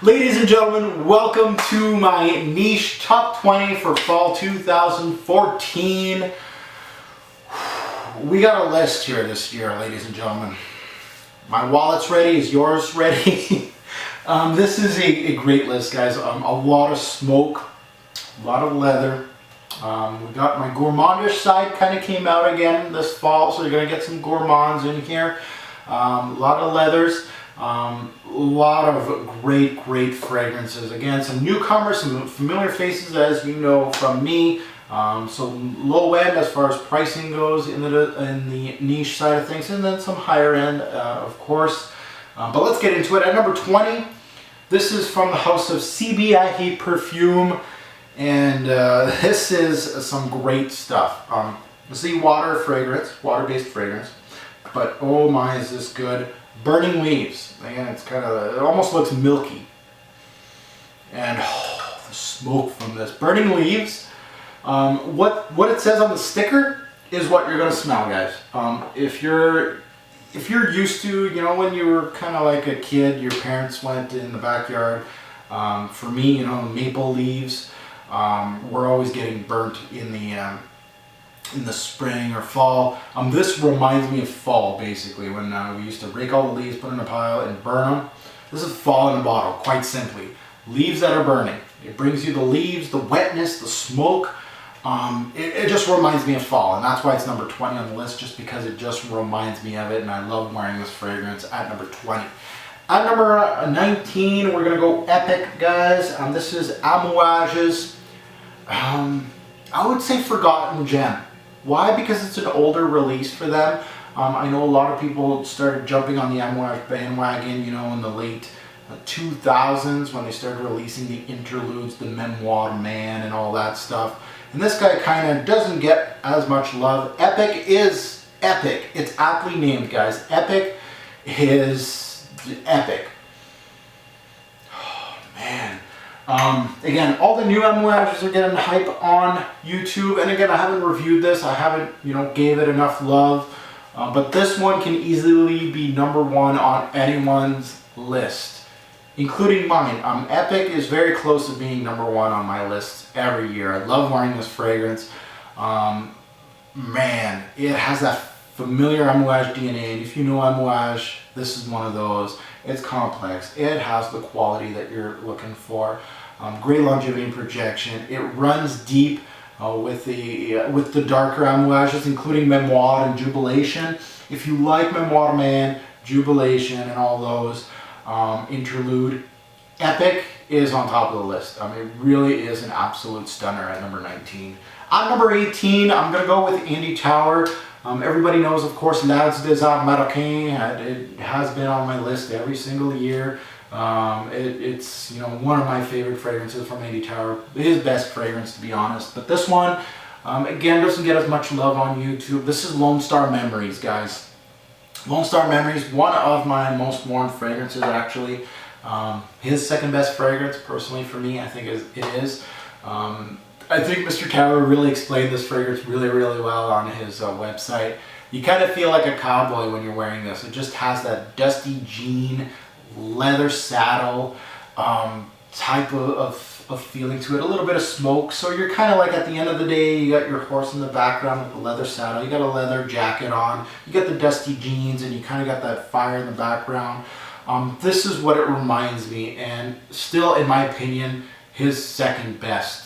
Ladies and gentlemen, welcome to my niche top 20 for fall 2014. We got a list here this year, ladies and gentlemen. My wallet's ready. Is yours ready? This is a great list, guys. A lot of smoke, a lot of leather. We got my gourmandish side kind of came out again this fall, so you're going to get some gourmands in here. A lot of leathers. A lot of great fragrances. Again, some newcomers, some familiar faces, as you know from me. So low end as far as pricing goes in the niche side of things, and then some higher end, of course. But let's get into it. At number 20, this is from the house of CBI Perfume, and this is some great stuff. This is a water-based fragrance, but oh my, is this good. Burning Leaves. Again, it almost looks milky. And the smoke from this. Burning Leaves. What it says on the sticker is what you're going to smell, guys. If you're used to, when you were kind of like a kid, your parents went in the backyard. For me, maple leaves were always getting burnt in the spring or fall. This reminds me of fall, basically, when we used to rake all the leaves, put in a pile, and burn them. This is fall in a bottle, quite simply. Leaves that are burning. It brings you the leaves, the wetness, the smoke. It just reminds me of fall, and that's why it's number 20 on the list, just because it just reminds me of it, and I love wearing this fragrance at number 20. At number 19, we're going to go Epic, guys. This is Amouage's, I would say, Forgotten Gem. Why? Because it's an older release for them. I know a lot of people started jumping on the Amouage bandwagon, in the late 2000s when they started releasing the interludes, the Memoir Man and all that stuff. And this guy kind of doesn't get as much love. Epic is epic. It's aptly named, guys. Epic is epic. Oh, man. Again, all the new Amouages are getting hype on YouTube, and again, I haven't reviewed this, I haven't, gave it enough love, but this one can easily be number one on anyone's list, including mine. Epic is very close to being number one on my list every year. I love wearing this fragrance. Man, it has that familiar Amouage DNA, and if you know Amouage, this is one of those. It's complex. It has the quality that you're looking for. Great longevity and projection. It runs deep with the darker Amouages, including Memoir and Jubilation. If you like Memoir Man, Jubilation, and all those interlude, Epic is on top of the list. It really is an absolute stunner at number 19. At number 18, I'm going to go with Andy Tower. Everybody knows, of course, Lads des Arts Marocains. It has been on my list every single year. It's one of my favorite fragrances from Andy Tower. His best fragrance, to be honest. But this one, again, doesn't get as much love on YouTube. This is Lone Star Memories, guys. Lone Star Memories, one of my most worn fragrances, actually. His second best fragrance, personally, for me, I think it is. I think Mr. Tower really explained this fragrance really well on his website. You kind of feel like a cowboy when you're wearing this. It just has that dusty jean, leather saddle type of feeling to it. A little bit of smoke. So you're kind of like, at the end of the day, you got your horse in the background with the leather saddle. You got a leather jacket on. You got the dusty jeans, and you kind of got that fire in the background. This is what it reminds me, and still, in my opinion, his second best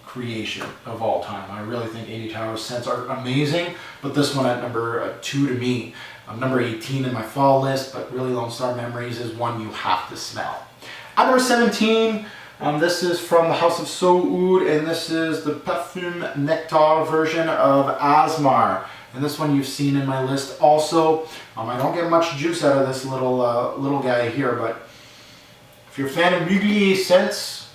creation of all time. I really think Andy Tower's scents are amazing, but this one at number 2 to me. Number 18 in my fall list, but really Lone Star Memories is one you have to smell. At number 17, this is from the House of Soud, and this is the Parfum Nectar version of Asmar. And this one you've seen in my list also. I don't get much juice out of this little guy here, but if you're a fan of Mugler scents,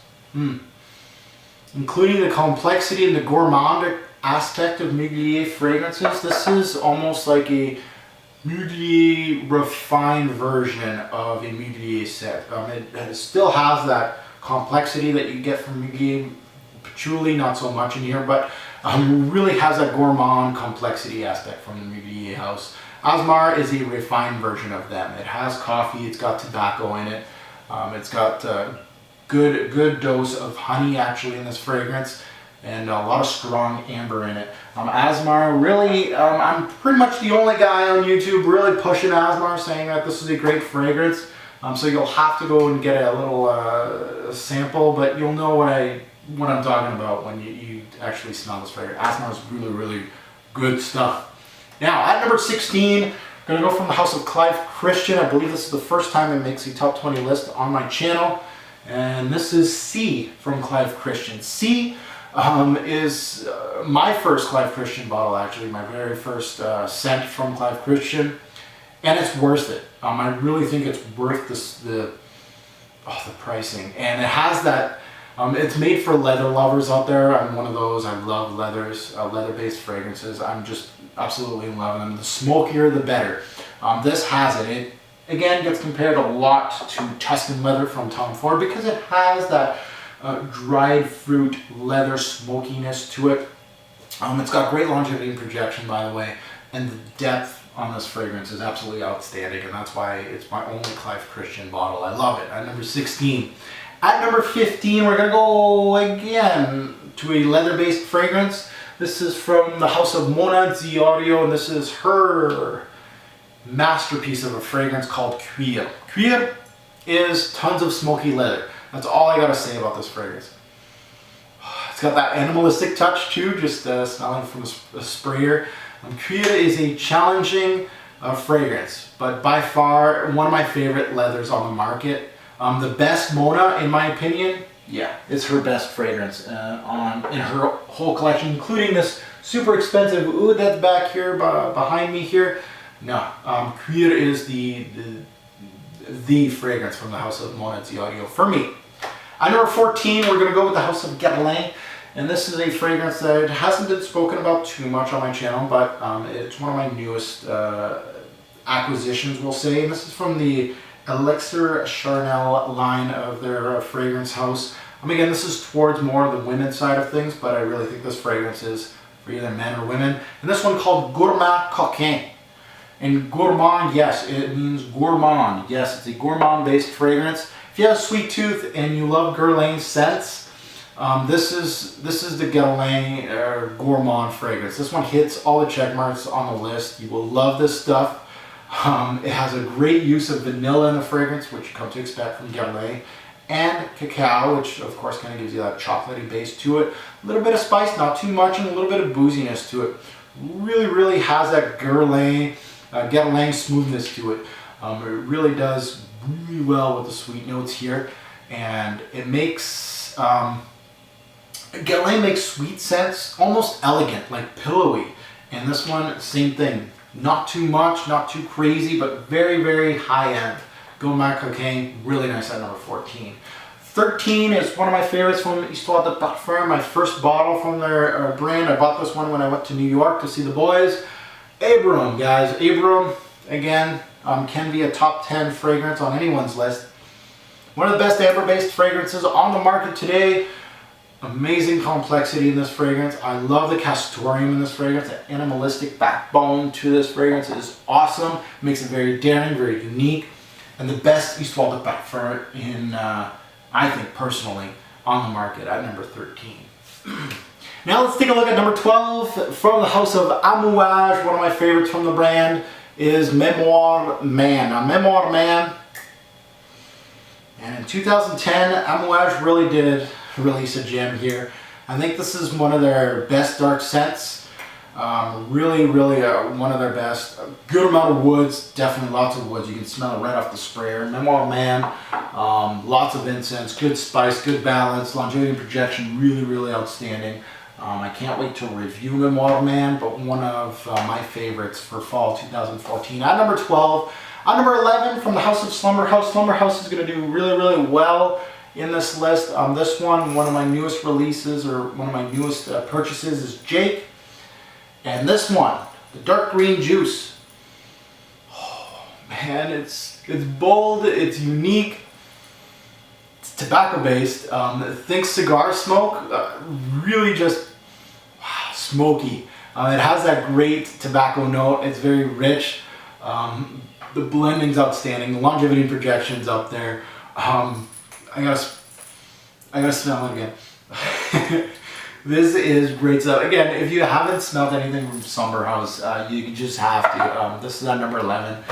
including the complexity and the gourmand aspect of Mugler fragrances, this is almost like a Mugler refined version of a Mugler scent. It still has that complexity that you get from Mugler. Patchouli, not so much in here, but really has that gourmand complexity aspect from the Mugler house. Asmar is a refined version of them. It has coffee, it's got tobacco in it. It's got good dose of honey actually in this fragrance, and a lot of strong amber in it. Asmar, really, I'm pretty much the only guy on YouTube really pushing Asmar, saying that this is a great fragrance. So you'll have to go and get a little sample, but you'll know what I'm talking about when you actually smell this fragrance. Asmar is really good stuff. Now at number 16, I'm gonna go from the house of Clive Christian. I believe this is the first time it makes a top 20 list on my channel, and this is C from Clive Christian. C is my first Clive Christian bottle, actually, my very first scent from Clive Christian, and it's worth it. I really think it's worth the pricing, and it has that. It's made for leather lovers out there. I'm one of those. I love leathers, leather-based fragrances. I'm just absolutely in love with them. The smokier, the better. This has it. It again gets compared a lot to Tuscan leather from Tom Ford because it has that dried fruit leather smokiness to it. It's got great longevity and projection, by the way, and the depth on this fragrance is absolutely outstanding, and that's why it's my only Clive Christian bottle. I love it. At number 16. At number 15, we're going to go again to a leather-based fragrance. This is from the house of Mona Ziorio, and this is her masterpiece of a fragrance called Cuir. Cuir is tons of smoky leather. That's all I got to say about this fragrance. It's got that animalistic touch too, just smelling from the sprayer. Cuir is a challenging fragrance, but by far one of my favorite leathers on the market. The best Mona, in my opinion, yeah, it's her best fragrance in her whole collection, including this super expensive oud that's back here behind me here. No, Cuir is the fragrance from the house of Mona Ziorio for me. At number 14, we're going to go with the house of Guerlain, and this is a fragrance that hasn't been spoken about too much on my channel, but it's one of my newest acquisitions, we'll say. And this is from the Elixir Charnel line of their fragrance house. Again, this is towards more the women's side of things, but I really think this fragrance is for either men or women. And this one called Gourmand Coquin. And gourmand, yes, it means gourmand. Yes, it's a gourmand-based fragrance. If you have a sweet tooth and you love Guerlain scents, this is the Guerlain gourmand fragrance. This one hits all the check marks on the list. You will love this stuff. It has a great use of vanilla in the fragrance, which you come to expect from Guerlain, and cacao, which of course kind of gives you that chocolatey base to it. A little bit of spice, not too much, and a little bit of booziness to it. Really has that Guerlain smoothness to it. It really does really well with the sweet notes here, and it makes Guerlain makes sweet scents almost elegant, like pillowy, and this one, same thing. Not too much, not too crazy, but very high end. Gourmand Coquin, really nice at number 14. 13 is one of my favorites from Histoire de Parfum, my first bottle from their brand. I bought this one when I went to New York to see the boys. Abram, guys. Abram, again, can be a top 10 fragrance on anyone's list. One of the best amber-based fragrances on the market today. Amazing complexity in this fragrance. I love the castoreum in this fragrance. The animalistic backbone to this fragrance is awesome. It makes it very daring, very unique, and the best Histoire de Parfum in, I think personally, on the market at number 13. Now let's take a look at number 12 from the house of Amouage. One of my favorites from the brand is Memoir Man. Now Memoir Man, and in 2010, Amouage really did release a gem here. I think this is one of their best dark scents. Really one of their best. A good amount of woods, definitely lots of woods. You can smell it right off the sprayer. Memoir Man, lots of incense, good spice, good balance, longevity and projection, really outstanding. I can't wait to review Memoir Man, but one of my favorites for fall 2014. At number 12, at number 11 from the house of Slumber House. Slumber House is going to do really well in this list. This one of my newest releases, or one of my newest purchases, is Jake. And this one, the dark green juice. Oh man, it's bold, it's unique, it's tobacco based. Think cigar smoke, really just smoky. It has that great tobacco note. It's very rich. The blending's outstanding. The longevity and projection's up there. I gotta smell it again. This is great stuff. Again, if you haven't smelled anything from Somber House, you just have to. This is at number 11.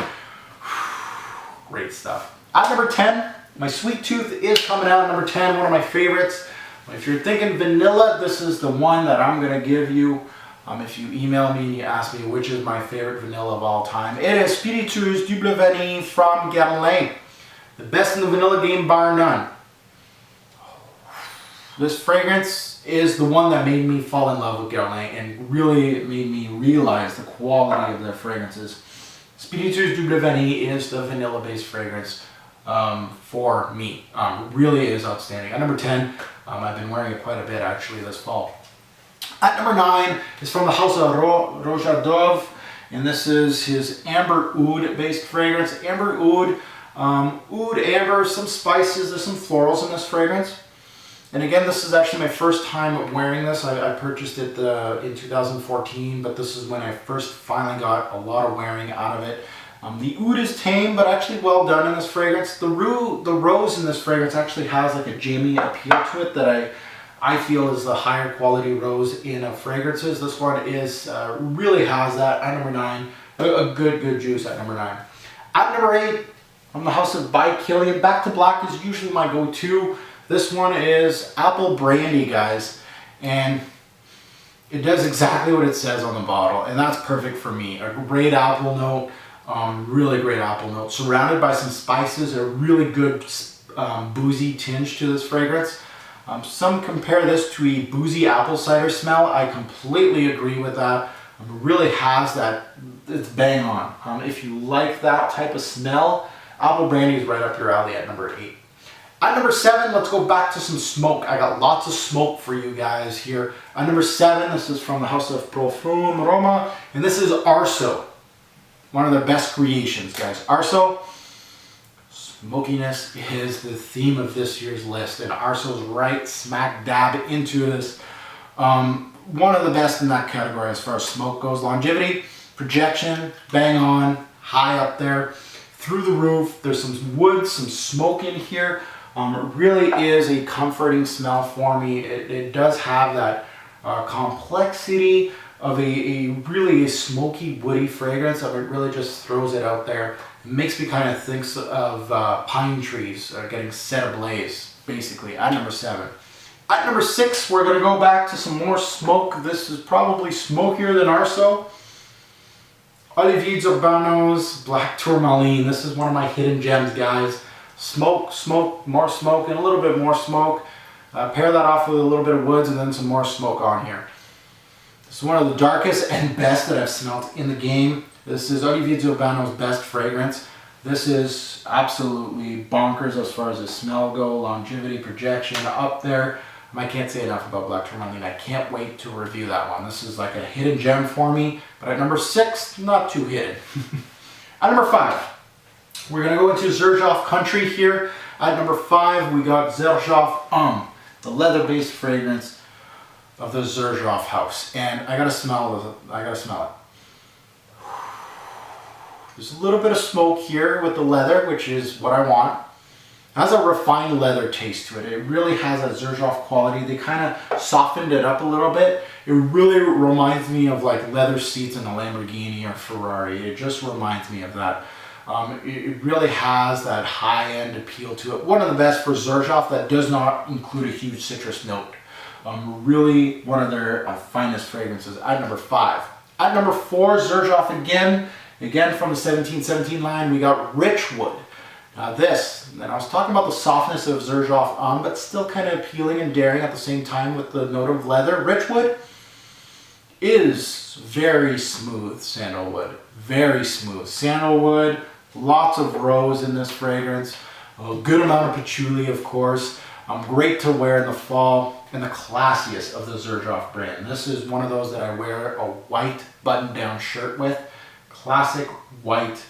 Great stuff. At number 10, my Sweet Tooth is coming out. Number 10, one of my favorites. If you're thinking vanilla, this is the one that I'm gonna give you. If you email me and you ask me which is my favorite vanilla of all time, it is Spiritueuse Double Vanille from Colognes. The best in the vanilla game, bar none. This fragrance is the one that made me fall in love with Colognes and really made me realize the quality of their fragrances. Spiritueuse Double Vanille is the vanilla-based fragrance for me. Really is outstanding. At number 10, I've been wearing it quite a bit actually this fall. At number 9 is from the house of Rouge Dove, and this is his Amber Oud based fragrance. Amber Oud, oud, amber, some spices, there's some florals in this fragrance. And again, this is actually my first time wearing this. I purchased it in 2014, but this is when I first finally got a lot of wearing out of it. The oud is tame, but actually well done in this fragrance. The rose in this fragrance actually has like a jammy appeal to it that I feel is the higher quality rose in fragrances. This one is really has that. At number 9, a good juice at number 9. At number 8, from the house of By Kilian, Back to Black is usually my go-to. This one is apple brandy, guys, and it does exactly what it says on the bottle, and that's perfect for me. A great apple note, really great apple note, surrounded by some spices, a really good boozy tinge to this fragrance. Some compare this to a boozy apple cider smell. I completely agree with that. It really has that, it's bang on. If you like that type of smell, apple brandy is right up your alley at number 8. At number 7, let's go back to some smoke. I got lots of smoke for you guys here. At number 7, this is from the house of Profume Roma, and this is Arso. One of their best creations, guys. Arso, smokiness is the theme of this year's list, and Arso's right smack dab into this. One of the best in that category as far as smoke goes. Longevity, projection, bang on, high up there, through the roof. There's some wood, some smoke in here. It really is a comforting smell for me. It does have that complexity of a really smoky, woody fragrance that really just throws it out there. It makes me kind of think of pine trees getting set ablaze, basically, at number 7. At number 6, we're going to go back to some more smoke. This is probably smokier than Arso. Olivier Urbano's Black Tourmaline. This is one of my hidden gems, guys. Smoke, more smoke, and a little bit more smoke. Pair that off with a little bit of woods and then some more smoke on here. This is one of the darkest and best that I've smelled in the game. This is Olivier Urbano's best fragrance. This is absolutely bonkers as far as the smell go, longevity, projection, up there. I can't say enough about Black Tourmaline. I can't wait to review that one. This is like a hidden gem for me, but at number 6, not too hidden. At number 5, we're going to go into Xerjoff Country here. At number 5, we got Xerjoff the leather-based fragrance of the Xerjoff house. And I gotta smell it. There's a little bit of smoke here with the leather, which is what I want. It has a refined leather taste to it. It really has a Xerjoff quality. They kind of softened it up a little bit. It really reminds me of like leather seats in a Lamborghini or Ferrari. It just reminds me of that. It really has that high-end appeal to it. One of the best for Xerjoff that does not include a huge citrus note. Really one of their finest fragrances at number 5. At number 4, Xerjoff again from the 1717 line, we got Richwood. This, and I was talking about the softness of Xerjoff, but still kind of appealing and daring at the same time with the note of leather. Richwood is very smooth sandalwood. Very smooth. Sandalwood, lots of rose in this fragrance, a good amount of patchouli, of course. Great to wear in the fall, and the classiest of the Xerjoff brand. This is one of those that I wear a white button-down shirt with. Classic white,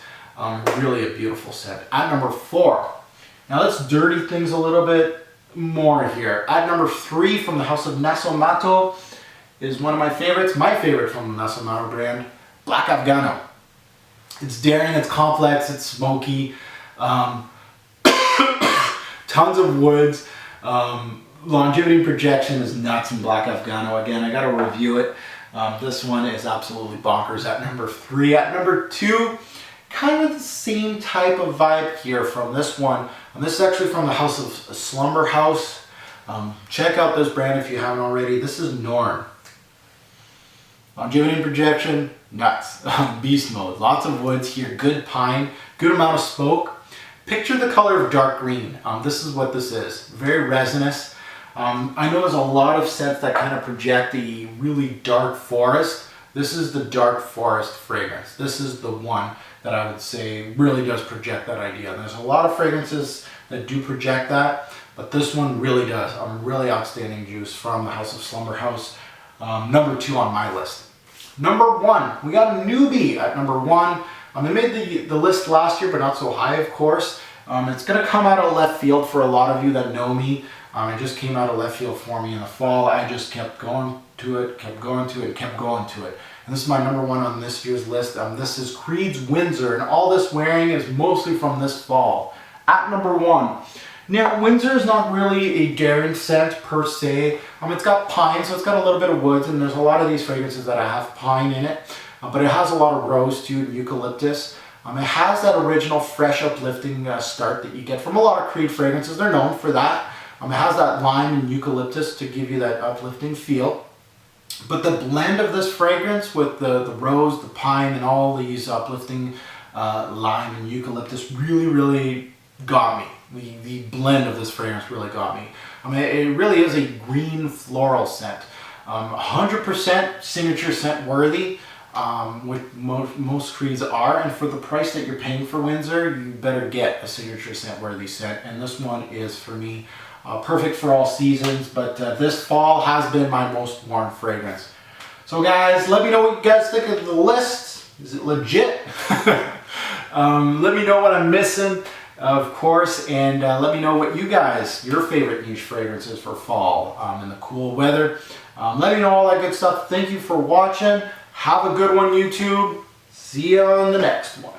really a beautiful scent. At number 4, now let's dirty things a little bit more here. At number 3, from the house of Nasomato, is one of my favorites. My favorite from the Nasomato brand, Black Afgano. It's daring, it's complex, it's smoky. tons of woods. Longevity and projection is nuts in Black Afghano. Again, I got to review it. This one is absolutely bonkers at number 3. At number 2, kind of the same type of vibe here from this one. This is actually from the House of Slumber House. Check out this brand if you haven't already. This is Norn. Longevity and projection, nuts. Beast mode. Lots of woods here. Good pine. Good amount of smoke. Picture the color of dark green. This is what this is. Very resinous. I know there's a lot of scents that kind of project the really dark forest. This is the dark forest fragrance. This is the one that I would say really does project that idea. There's a lot of fragrances that do project that, but this one really does. Really outstanding juice from the House of Slumber House. Number 2 on my list. Number 1, we got a newbie at number 1. They made the list last year, but not so high, of course. It's going to come out of left field for a lot of you that know me. It just came out of left field for me in the fall. I just kept going to it, kept going to it, kept going to it. And this is my number 1 on this year's list. This is Creed's Windsor, and all this wearing is mostly from this fall. At number 1. Now, Windsor is not really a daring scent per se. It's got pine, so it's got a little bit of woods, and there's a lot of these fragrances that have pine in it. But it has a lot of rose too, and eucalyptus. It has that original fresh uplifting start that you get from a lot of Creed fragrances. They're known for that. It has that lime and eucalyptus to give you that uplifting feel. But the blend of this fragrance with the rose, the pine, and all these uplifting lime and eucalyptus really got me. The blend of this fragrance really got me. It really is a green floral scent. 100% signature scent worthy. Which most Creeds are, and for the price that you're paying for Windsor, you better get a signature scent worthy scent, and this one is for me perfect for all seasons, but this fall has been my most worn fragrance. So guys, let me know what you guys think of the list. Is it legit? Let me know what I'm missing, of course, and let me know what your favorite niche fragrances for fall in the cool weather. Let me know all that good stuff. Thank you for watching. Have a good one, YouTube. See you on the next one.